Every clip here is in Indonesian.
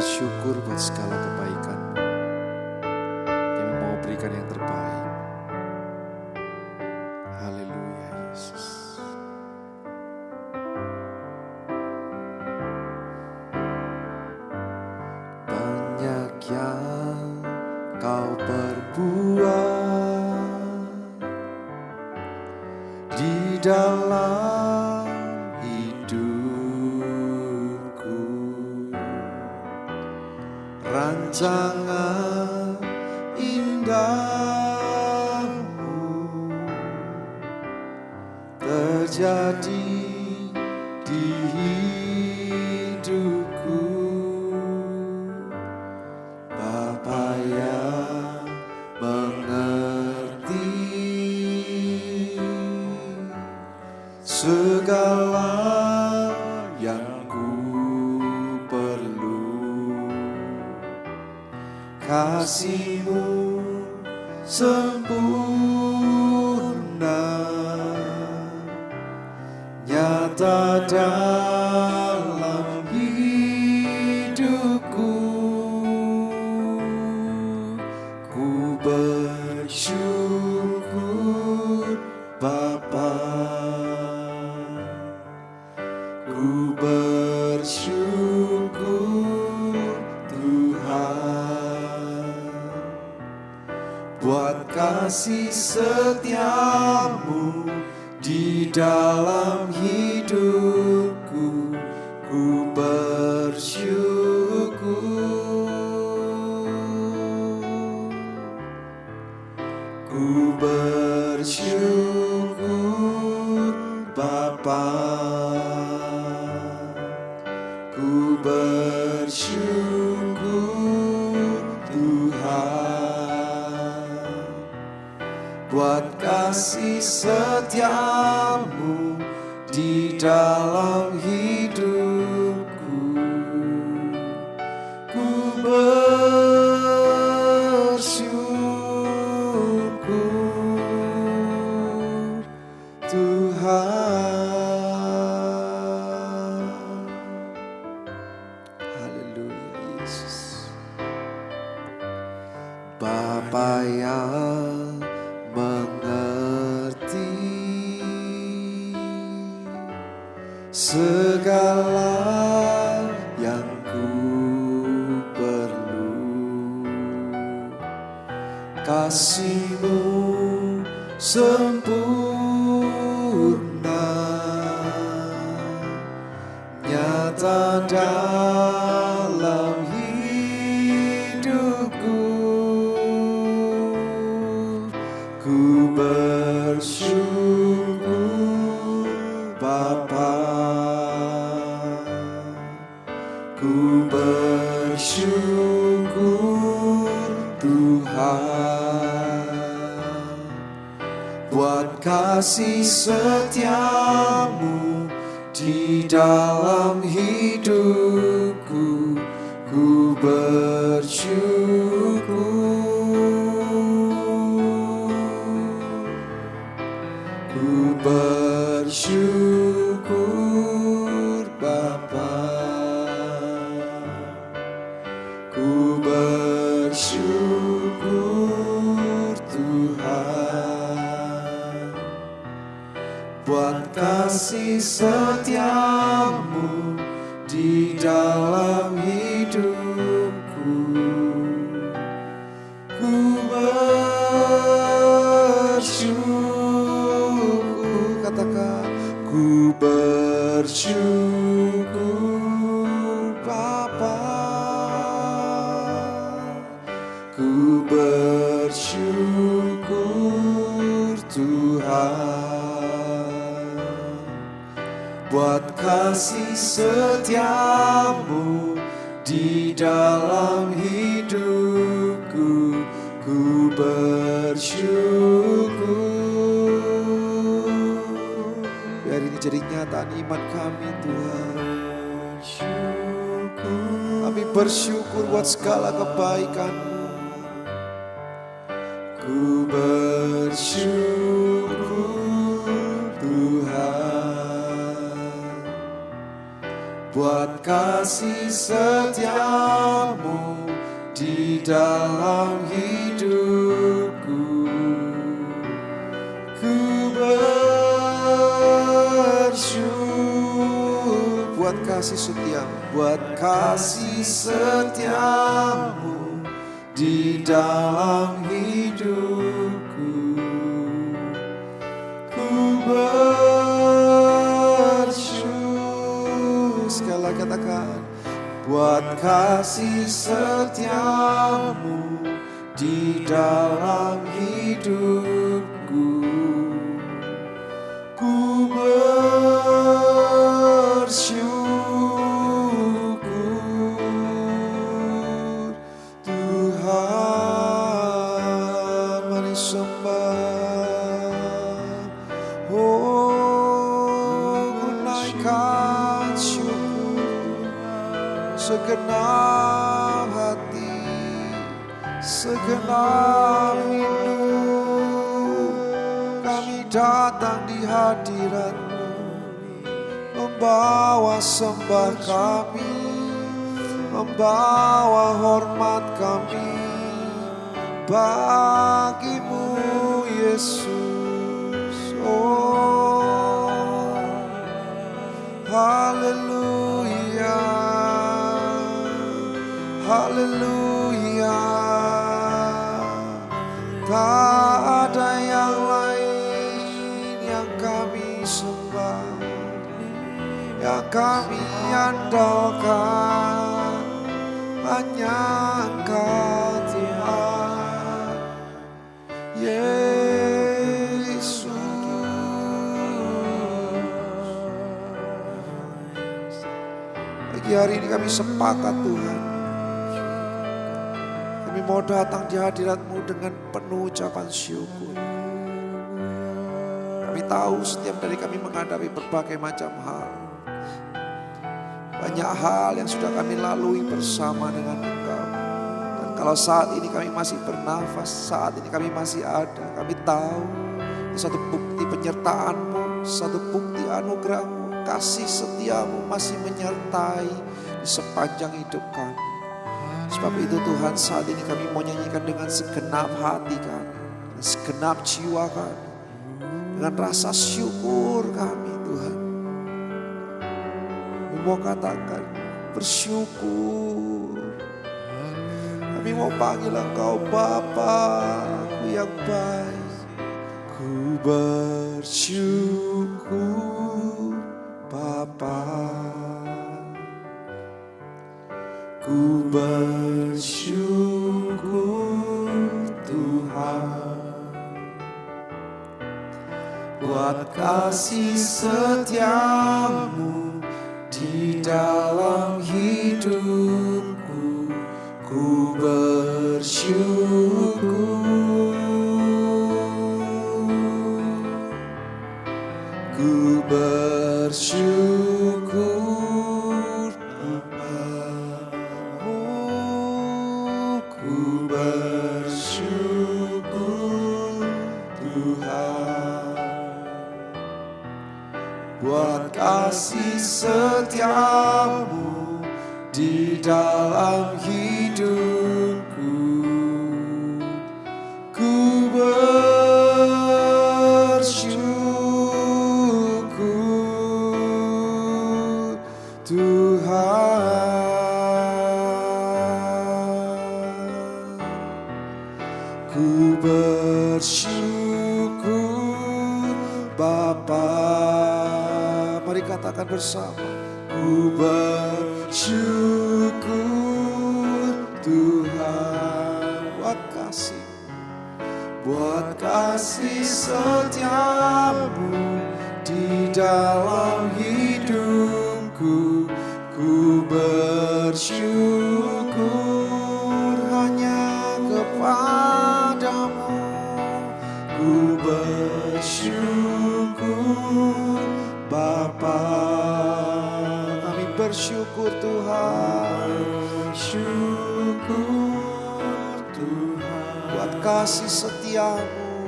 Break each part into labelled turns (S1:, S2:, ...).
S1: bersyukur buat segala kebaikan-Mu. Kami mau berikan yang terbaik. Haleluya Yesus. Banyak yang Kau perbuat di dalam hidupku, rancangan indahmu terjadi di hidupku. Bapa yang mengerti segala yang ku perlu, kasih-Mu sempurna nyata dalam hidupku. Ku bersyukur Bapa, ku bersyukur Tuhan buat kasih setia-Mu di dalam hidupku. Ku bersyukur, ku bersyukur Bapa, ku bersyukur Tuhan buat kasih setia-Mu di dalam hidupku. Ku bersyukur Tuhan. Haleluya Yesus. Bapa yang mengerti segala yang ku perlu, kasih-Mu sempurna nyata dalam hidupku. Ku bersyukur Bapa, ku bersyukur Tuhan buat kasih setia-Mu di dalam hidupku. Ku bersyukur, ku bersyukur Bapa, ku bersyukur Tuhan buat kasih setia-Mu di dalam hidupku. Ku bersyukur, katakan, ku bersyukur Bapa, ku bersyukur Tuhan buat kasih setia-Mu di dalam hidupku. Ku bersyukur. Biar ini jadi nyataan iman kami Tuhan. Kami bersyukur buat segala kebaikan-Mu. Ku bersyukur Tuhan buat kasih setia di dalam hidupku. Ku bersyukur buat kasih setiamu, buat kasih setiamu di dalam hidupku. Ku bersyukur, sekali lagi katakan, buat kasih setiamu di dalam hidupku. Ku bersyukur Tuhan, mari sembah. Oh, ku naikkan syukur segenap hati, segenap hidup. Kami datang di hadirat-Mu, membawa sembah kami, membawa hormat kami bagi-Mu Yesus. Oh, haleluya, haleluya. Tak ada yang lain yang kami sembah, yang kami andalkan, hanya Engkau Tuhan Yesus. Pagi hari ini kami sepakat Tuhan, kami mau datang di hadirat-Mu dengan penuh ucapan syukur. Kami tahu setiap dari kami menghadapi berbagai macam hal. Banyak hal yang sudah kami lalui bersama dengan Engkau. Dan kalau saat ini kami masih bernafas, saat ini kami masih ada, kami tahu itu satu bukti penyertaan-Mu, satu bukti anugerah-Mu, kasih setia-Mu masih menyertai di sepanjang hidup kami. Sebab itu Tuhan, saat ini kami mau nyanyikan dengan segenap hati kami, dengan segenap jiwa kami, dengan rasa syukur kami Tuhan. Kami mau katakan bersyukur. Kami mau panggil Engkau Bapa-Ku yang baik. Ku bersyukur Bapa, ku bersyukur Tuhan buat kasih setiamu di dalam hidupku. Ku bersyukur, ku bersyukur ku bersyukur Tuhan buat kasih setiamu di dalam hidupku. Ku bersyukur Tuhan, ku bersyukur Bapa. Mari katakan bersama, ku bersyukur Tuhan buat kasih setiamu di dalam hidupku. Ku bersyukur hanya kepadamu. Ku bersyukur Bapa. Kami bersyukur Tuhan, syukur Tuhan buat kasih setiamu,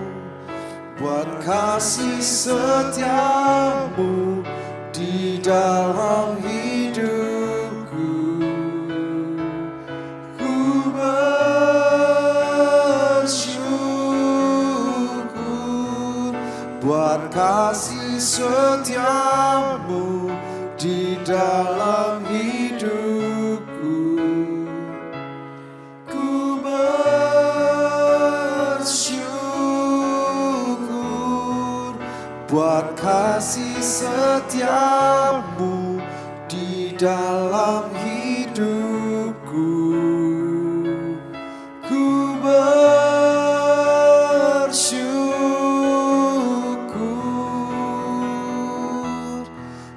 S1: buat kasih setiamu di dalam hidupku. Ku kasih setiamu di dalam hidupku. Ku bersyukur buat kasih setiamu di dalam hidupku. Ku bersyukur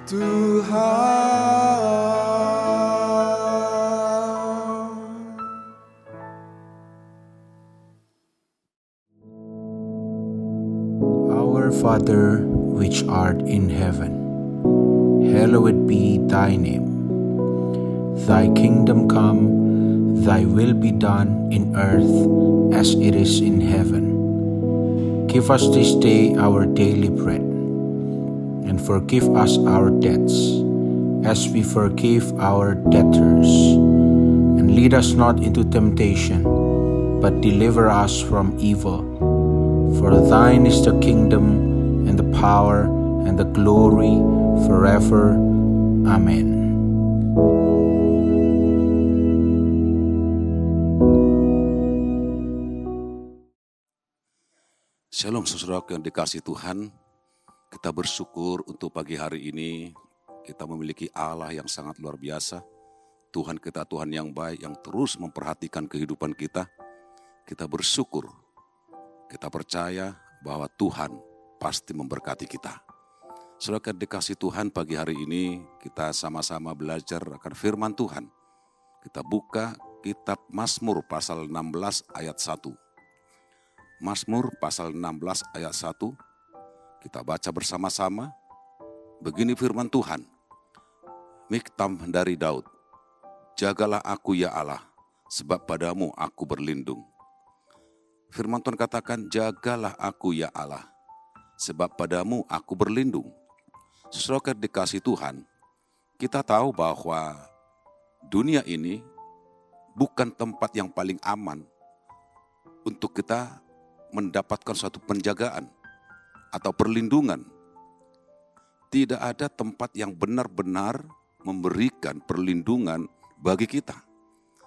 S1: Tuhan.
S2: Our Father, which art in heaven, hallowed be thy name. Thy kingdom come, thy will be done in earth as it is in heaven. Give us this day our daily bread, and forgive us our debts, as we forgive our debtors. And lead us not into temptation, but deliver us from evil. For thine is the kingdom, and the power, and the glory, forever. Amen.
S3: Shalom saudara yang dikasihi Tuhan, kita bersyukur untuk pagi hari ini kita memiliki Allah yang sangat luar biasa. Tuhan kita Tuhan yang baik yang terus memperhatikan kehidupan kita. Kita bersyukur, kita percaya bahwa Tuhan pasti memberkati kita. Saudara yang dikasihi Tuhan, pagi hari ini kita sama-sama belajar akan firman Tuhan. Kita buka kitab Mazmur pasal 16 ayat 1. Mazmur pasal 16 ayat 1, kita baca bersama-sama. Begini firman Tuhan, Miktam dari Daud, jagalah aku ya Allah, sebab padamu aku berlindung. Firman Tuhan katakan, jagalah aku ya Allah, sebab padamu aku berlindung. Saudara dikasih Tuhan, kita tahu bahwa dunia ini bukan tempat yang paling aman untuk kita mendapatkan suatu penjagaan atau perlindungan. Tidak ada tempat yang benar-benar memberikan perlindungan bagi kita,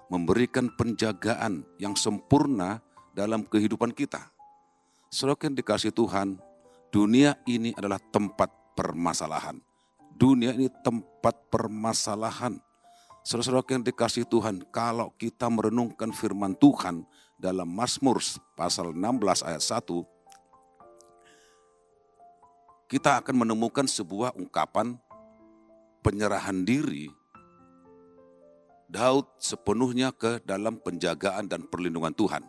S3: memberikan penjagaan yang sempurna dalam kehidupan kita. Saudara yang dikasihi Tuhan, dunia ini adalah tempat permasalahan. Dunia ini tempat permasalahan. Saudara-saudara yang dikasihi Tuhan, kalau kita merenungkan firman Tuhan dalam Mazmur pasal 16 ayat 1, kita akan menemukan sebuah ungkapan penyerahan diri Daud sepenuhnya ke dalam penjagaan dan perlindungan Tuhan.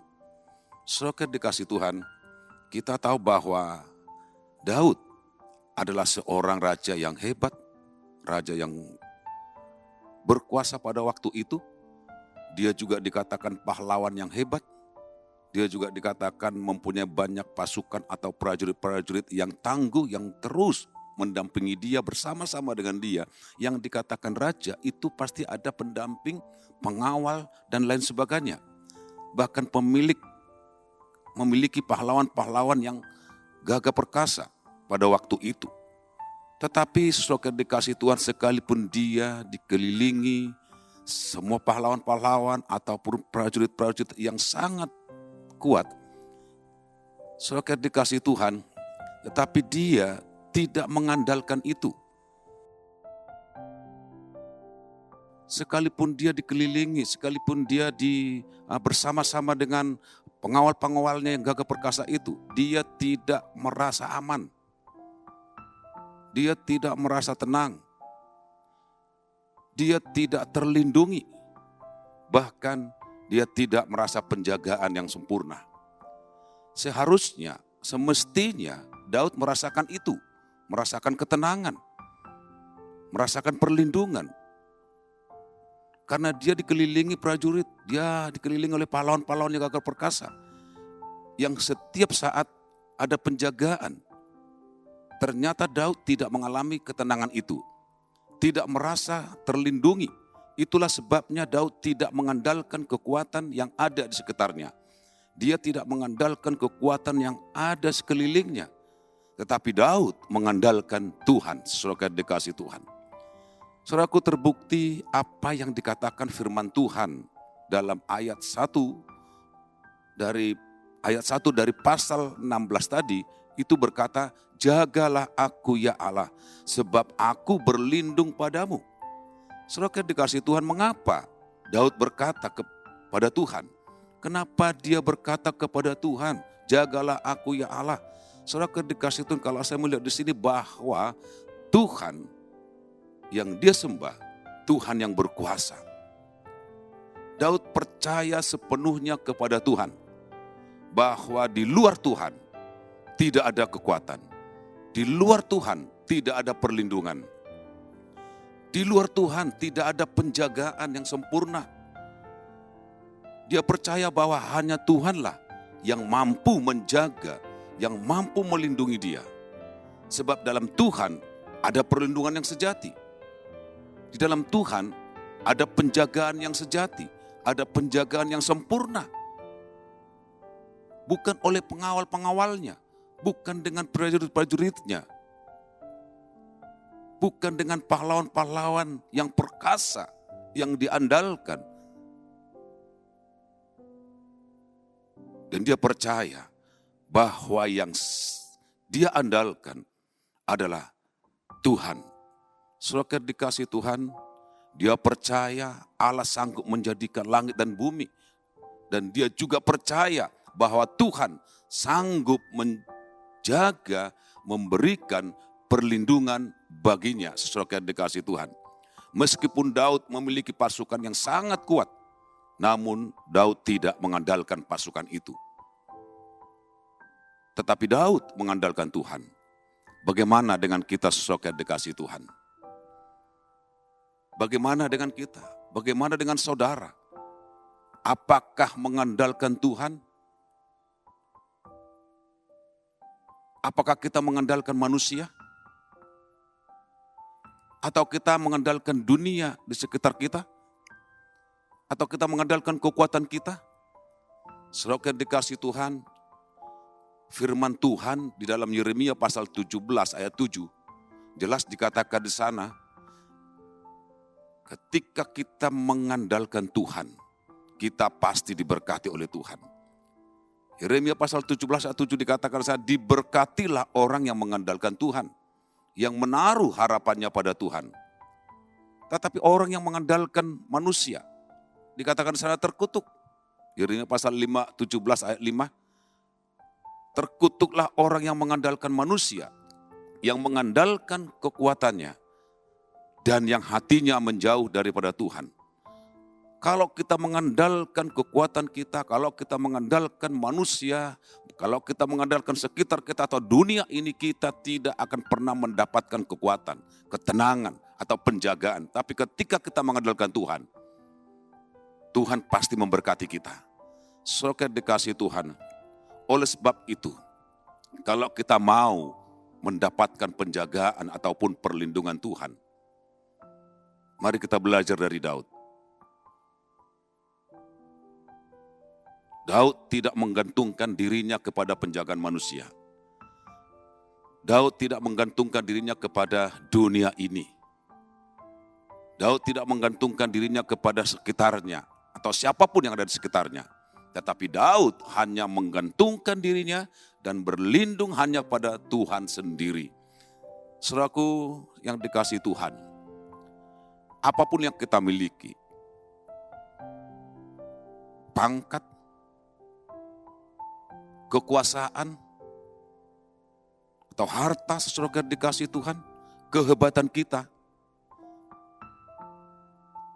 S3: Saudara dikasihi Tuhan, kita tahu bahwa Daud adalah seorang raja yang hebat, raja yang berkuasa pada waktu itu. Dia juga dikatakan pahlawan yang hebat. Dia juga dikatakan mempunyai banyak pasukan atau prajurit-prajurit yang tangguh, yang terus mendampingi dia, bersama-sama dengan dia. Yang dikatakan raja itu pasti ada pendamping, pengawal, dan lain sebagainya. Bahkan memiliki pahlawan-pahlawan yang gagah perkasa pada waktu itu. Tetapi saudara dikasih Tuhan, sekalipun dia dikelilingi semua pahlawan-pahlawan ataupun prajurit-prajurit yang sangat kuat, saudara dikasih Tuhan, tetapi dia tidak mengandalkan itu. Sekalipun dia dikelilingi, sekalipun dia bersama-sama dengan pengawal-pengawalnya yang gagah perkasa itu, dia tidak merasa aman. Dia tidak merasa tenang. Dia tidak terlindungi. Bahkan dia tidak merasa penjagaan yang sempurna. Seharusnya, semestinya Daud merasakan itu. Merasakan ketenangan. Merasakan perlindungan. Karena dia dikelilingi prajurit. Dia dikelilingi oleh pahlawan-pahlawan yang gagah perkasa. Yang setiap saat ada penjagaan. Ternyata Daud tidak mengalami ketenangan itu. Tidak merasa terlindungi. Itulah sebabnya Daud tidak mengandalkan kekuatan yang ada di sekitarnya. Dia tidak mengandalkan kekuatan yang ada sekelilingnya. Tetapi Daud mengandalkan Tuhan, saudara dikasih Tuhan. Saudaraku, terbukti apa yang dikatakan firman Tuhan dalam ayat 1 dari pasal 16 tadi, itu berkata, jagalah aku ya Allah, sebab aku berlindung padamu. Saudara dikasih Tuhan, mengapa Daud berkata kepada Tuhan? Kenapa dia berkata kepada Tuhan, jagalah aku ya Allah? Saudara dikasih Tuhan, kalau saya melihat di sini bahwa Tuhan yang dia sembah, Tuhan yang berkuasa. Daud percaya sepenuhnya kepada Tuhan, bahwa di luar Tuhan tidak ada kekuatan. Di luar Tuhan tidak ada perlindungan. Di luar Tuhan tidak ada penjagaan yang sempurna. Dia percaya bahwa hanya Tuhanlah yang mampu menjaga, yang mampu melindungi dia. Sebab dalam Tuhan ada perlindungan yang sejati. Di dalam Tuhan ada penjagaan yang sejati, ada penjagaan yang sempurna. Bukan oleh pengawal-pengawalnya, bukan dengan prajurit-prajuritnya, bukan dengan pahlawan-pahlawan yang perkasa, yang diandalkan. Dan dia percaya bahwa yang dia andalkan adalah Tuhan. Saudara dikasih Tuhan, dia percaya Allah sanggup menjadikan langit dan bumi. Dan dia juga percaya bahwa Tuhan sanggup menjaga, memberikan perlindungan baginya. Saudara dikasih Tuhan. Meskipun Daud memiliki pasukan yang sangat kuat, namun Daud tidak mengandalkan pasukan itu. Tetapi Daud mengandalkan Tuhan. Bagaimana dengan kita, saudara dikasih Tuhan? Bagaimana dengan kita? Bagaimana dengan saudara? Apakah mengandalkan Tuhan? Apakah kita mengandalkan manusia? Atau kita mengandalkan dunia di sekitar kita? Atau kita mengandalkan kekuatan kita? Saudara dikasih Tuhan, firman Tuhan di dalam Yeremia pasal 17 ayat 7, jelas dikatakan di sana, ketika kita mengandalkan Tuhan, kita pasti diberkati oleh Tuhan. Yeremia pasal 17 ayat 7 dikatakan di sana, diberkatilah orang yang mengandalkan Tuhan, yang menaruh harapannya pada Tuhan. Tetapi orang yang mengandalkan manusia, dikatakan di sana terkutuk. Yeremia pasal 17 ayat 5, terkutuklah orang yang mengandalkan manusia, yang mengandalkan kekuatannya, dan yang hatinya menjauh daripada Tuhan. Kalau kita mengandalkan kekuatan kita, kalau kita mengandalkan manusia, kalau kita mengandalkan sekitar kita atau dunia ini, kita tidak akan pernah mendapatkan kekuatan, ketenangan, atau penjagaan. Tapi ketika kita mengandalkan Tuhan, Tuhan pasti memberkati kita. Saudara dikasih Tuhan, oleh sebab itu, kalau kita mau mendapatkan penjagaan ataupun perlindungan Tuhan, mari kita belajar dari Daud. Daud tidak menggantungkan dirinya kepada penjagaan manusia. Daud tidak menggantungkan dirinya kepada dunia ini. Daud tidak menggantungkan dirinya kepada sekitarnya atau siapapun yang ada di sekitarnya. Tetapi Daud hanya menggantungkan dirinya dan berlindung hanya pada Tuhan sendiri. Saudaraku yang dikasihi Tuhan, apapun yang kita miliki, pangkat, kekuasaan, atau harta, saudara dikasihi Tuhan, kehebatan kita,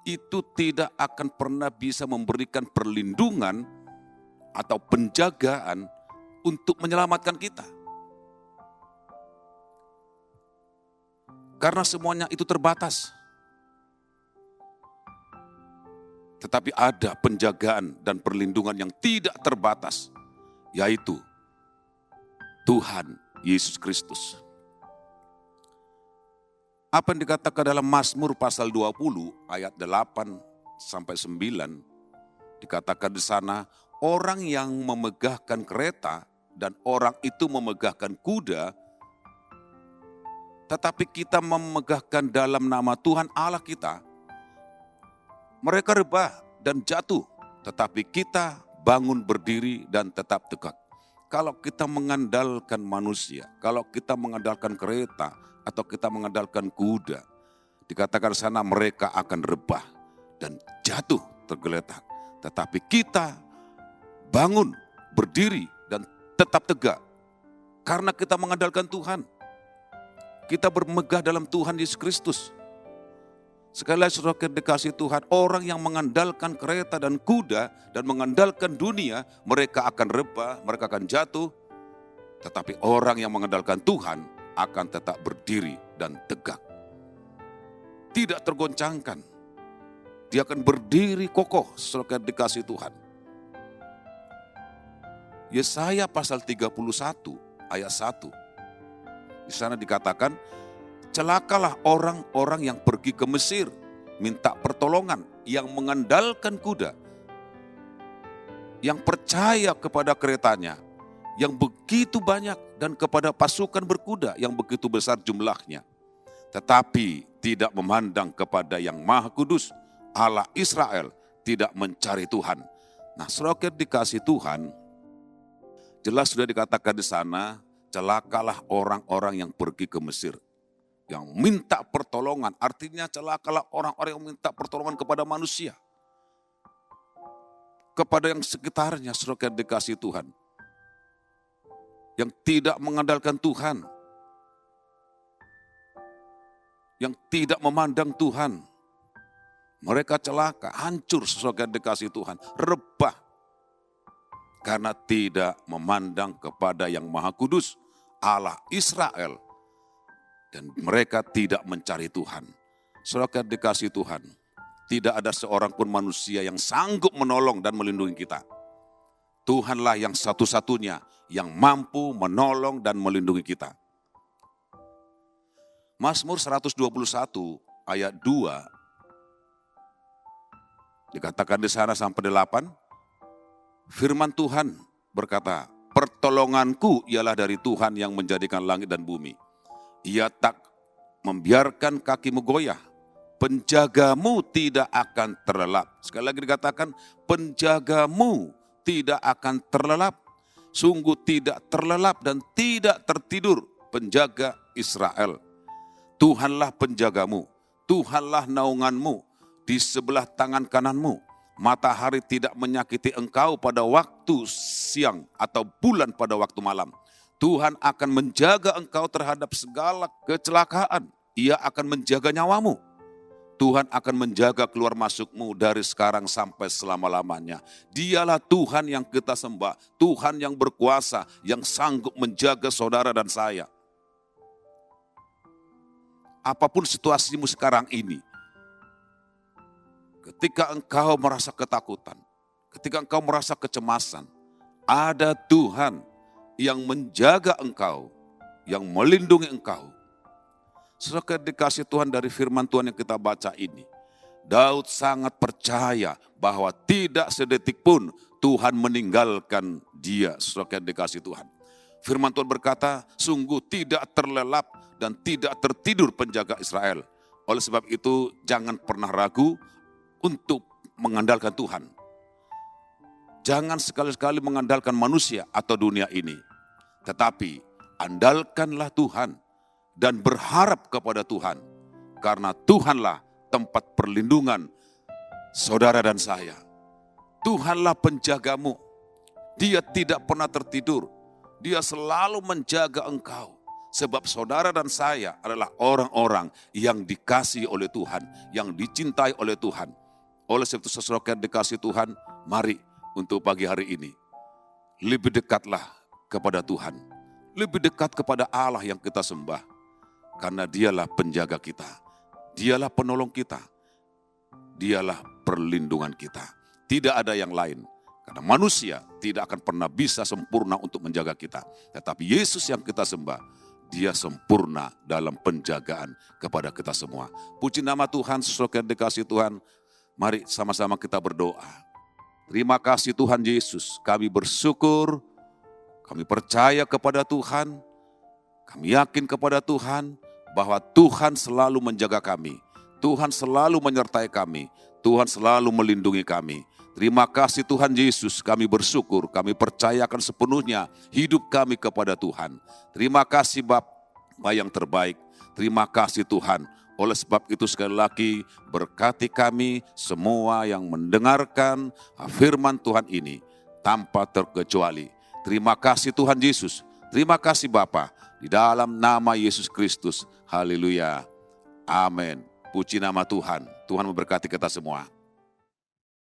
S3: itu tidak akan pernah bisa memberikan perlindungan atau penjagaan untuk menyelamatkan kita. Karena semuanya itu terbatas. Tetapi ada penjagaan dan perlindungan yang tidak terbatas, yaitu Tuhan Yesus Kristus. Apa yang dikatakan dalam Mazmur pasal 20 ayat 8 sampai 9, dikatakan di sana, orang yang memegahkan kereta dan orang itu memegahkan kuda tetapi kita memegahkan dalam nama Tuhan Allah kita, mereka rebah dan jatuh, tetapi kita bangun berdiri dan tetap tegak. Kalau kita mengandalkan manusia, kalau kita mengandalkan kereta, atau kita mengandalkan kuda, dikatakan sana mereka akan rebah dan jatuh tergeletak. Tetapi kita bangun, berdiri dan tetap tegak. Karena kita mengandalkan Tuhan. Kita bermegah dalam Tuhan Yesus Kristus. Sekali lagi saudara dikasih Tuhan, orang yang mengandalkan kereta dan kuda dan mengandalkan dunia, mereka akan rebah, mereka akan jatuh. Tetapi orang yang mengandalkan Tuhan akan tetap berdiri dan tegak. Tidak tergoncangkan. Dia akan berdiri kokoh saudara dikasih Tuhan. Yesaya pasal 31 ayat 1. Di sana dikatakan, celakalah orang-orang yang pergi ke Mesir, minta pertolongan, yang mengandalkan kuda, yang percaya kepada keretanya, yang begitu banyak, dan kepada pasukan berkuda yang begitu besar jumlahnya. Tetapi tidak memandang kepada yang Maha Kudus, Allah Israel, tidak mencari Tuhan. Nah, saudara dikasih Tuhan, jelas sudah dikatakan di sana, celakalah orang-orang yang pergi ke Mesir, yang minta pertolongan. Artinya celakalah orang-orang yang minta pertolongan kepada manusia, kepada yang sekitarnya, saudara dikasih Tuhan, yang tidak mengandalkan Tuhan, yang tidak memandang Tuhan. Mereka celaka, hancur saudara dikasih Tuhan, rebah, karena tidak memandang kepada yang Maha Kudus, Allah Israel. Dan mereka tidak mencari Tuhan. Saudara dikasih Tuhan, tidak ada seorang pun manusia yang sanggup menolong dan melindungi kita. Tuhanlah yang satu-satunya yang mampu menolong dan melindungi kita. Mazmur 121 ayat 2, dikatakan di sana sampai 8, firman Tuhan berkata, pertolonganku ialah dari Tuhan yang menjadikan langit dan bumi. Ia tak membiarkan kakimu goyah, penjagamu tidak akan terlelap. Sekali lagi dikatakan, penjagamu tidak akan terlelap. Sungguh tidak terlelap dan tidak tertidur penjaga Israel. Tuhanlah penjagamu, Tuhanlah naunganmu di sebelah tangan kananmu. Matahari tidak menyakiti engkau pada waktu siang atau bulan pada waktu malam. Tuhan akan menjaga engkau terhadap segala kecelakaan. Ia akan menjaga nyawamu. Tuhan akan menjaga keluar masukmu dari sekarang sampai selama-lamanya. Dialah Tuhan yang kita sembah. Tuhan yang berkuasa, yang sanggup menjaga saudara dan saya. Apapun situasimu sekarang ini, ketika engkau merasa ketakutan, ketika engkau merasa kecemasan, ada Tuhan yang menjaga engkau, yang melindungi engkau. Saudara dikasih Tuhan, dari firman Tuhan yang kita baca ini, Daud sangat percaya bahwa tidak sedetik pun Tuhan meninggalkan dia. Saudara dikasih Tuhan, firman Tuhan berkata, sungguh tidak terlelap dan tidak tertidur penjaga Israel. Oleh sebab itu jangan pernah ragu untuk mengandalkan Tuhan. Jangan sekali-sekali mengandalkan manusia atau dunia ini. Tetapi andalkanlah Tuhan dan berharap kepada Tuhan. Karena Tuhanlah tempat perlindungan saudara dan saya. Tuhanlah penjagamu. Dia tidak pernah tertidur. Dia selalu menjaga engkau. Sebab saudara dan saya adalah orang-orang yang dikasihi oleh Tuhan, yang dicintai oleh Tuhan. Oleh sebab itu saudara dikasihi Tuhan, mari untuk pagi hari ini lebih dekatlah kepada Tuhan. Lebih dekat kepada Allah yang kita sembah. Karena dialah penjaga kita. Dialah penolong kita. Dialah perlindungan kita. Tidak ada yang lain. Karena manusia tidak akan pernah bisa sempurna untuk menjaga kita. Tetapi Yesus yang kita sembah, Dia sempurna dalam penjagaan kepada kita semua. Puji nama Tuhan, saudara dikasih Tuhan. Mari sama-sama kita berdoa. Terima kasih Tuhan Yesus, kami bersyukur, kami percaya kepada Tuhan, kami yakin kepada Tuhan bahwa Tuhan selalu menjaga kami, Tuhan selalu menyertai kami, Tuhan selalu melindungi kami. Terima kasih Tuhan Yesus, kami bersyukur, kami percayakan sepenuhnya hidup kami kepada Tuhan. Terima kasih Bapa yang terbaik, terima kasih Tuhan. Oleh sebab itu sekali lagi berkati kami semua yang mendengarkan firman Tuhan ini tanpa terkecuali. Terima kasih Tuhan Yesus, terima kasih Bapa, di dalam nama Yesus Kristus. Haleluya. Amin. Puji nama Tuhan. Tuhan memberkati kita semua.